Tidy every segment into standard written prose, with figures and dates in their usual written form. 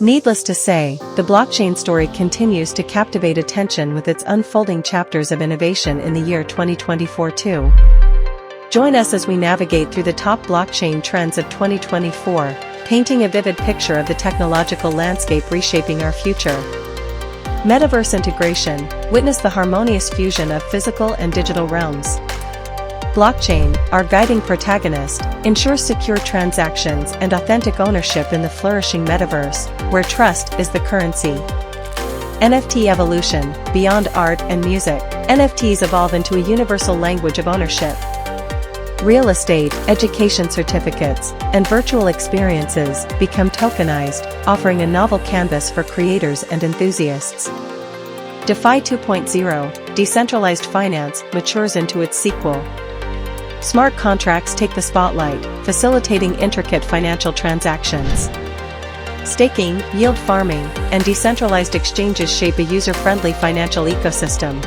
Needless to say, the blockchain story continues to captivate attention with its unfolding chapters of innovation in the year 2024 too. Join us as we navigate through the top blockchain trends of 2024, painting a vivid picture of the technological landscape reshaping our future. Metaverse Integration, witness the harmonious fusion of physical and digital realms. Blockchain, our guiding protagonist, ensures secure transactions and authentic ownership in the flourishing metaverse, where trust is the currency. NFT Evolution, beyond art and music, NFTs evolve into a universal language of ownership. Real estate, education certificates, and virtual experiences become tokenized, offering a novel canvas for creators and enthusiasts. DeFi 2.0, Decentralized Finance, matures into its sequel. Smart contracts take the spotlight, facilitating intricate financial transactions. Staking, yield farming, and decentralized exchanges shape a user-friendly financial ecosystem.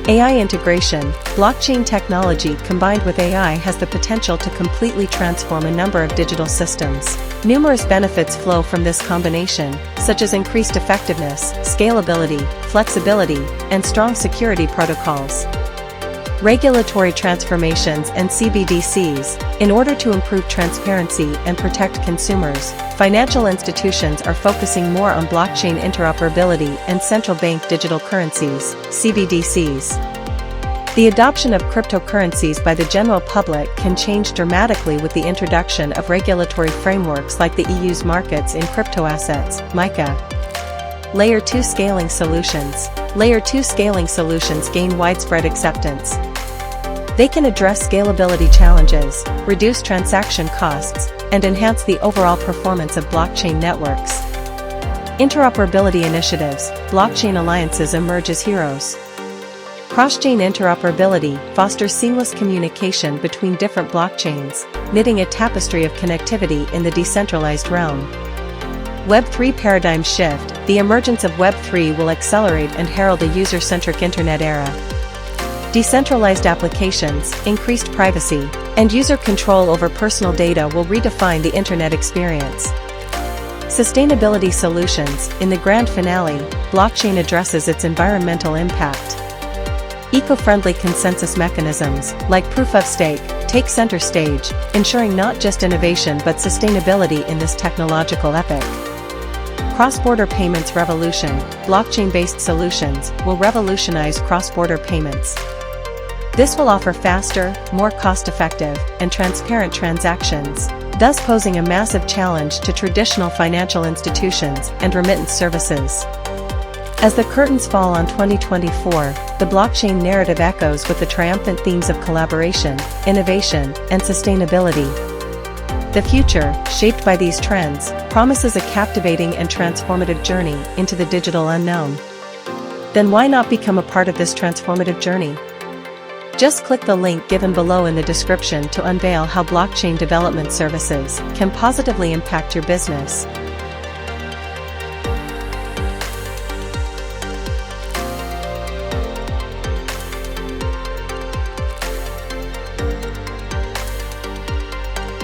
AI integration, blockchain technology combined with AI has the potential to completely transform a number of digital systems. Numerous benefits flow from this combination, such as increased effectiveness, scalability, flexibility, and strong security protocols. Regulatory transformations and CBDCs. In order to improve transparency and protect consumers, financial institutions are focusing more on blockchain interoperability and central bank digital currencies, CBDCs. The adoption of cryptocurrencies by the general public can change dramatically with the introduction of regulatory frameworks like the EU's markets in cryptoassets, MiCA. Layer 2 scaling solutions. Layer 2 scaling solutions gain widespread acceptance. They can address scalability challenges, reduce transaction costs, and enhance the overall performance of blockchain networks. Interoperability initiatives. Blockchain alliances emerge as heroes. Cross-chain interoperability fosters seamless communication between different blockchains, knitting a tapestry of connectivity in the decentralized realm. Web3 paradigm shift. The emergence of Web3 will accelerate and herald a user-centric internet era. Decentralized applications, increased privacy, and user control over personal data will redefine the internet experience. Sustainability solutions. In the grand finale, blockchain addresses its environmental impact. Eco-friendly consensus mechanisms, like proof of stake, take center stage, ensuring not just innovation but sustainability in this technological epoch. Cross-border payments revolution. Blockchain-based solutions will revolutionize cross-border payments. This will offer faster, more cost-effective, and transparent transactions, thus posing a massive challenge to traditional financial institutions and remittance services. As the curtains fall on 2024, the blockchain narrative echoes with the triumphant themes of collaboration, innovation, and sustainability. The future, shaped by these trends, promises a captivating and transformative journey into the digital unknown. Then why not become a part of this transformative journey? Just click the link given below in the description to unveil how blockchain development services can positively impact your business.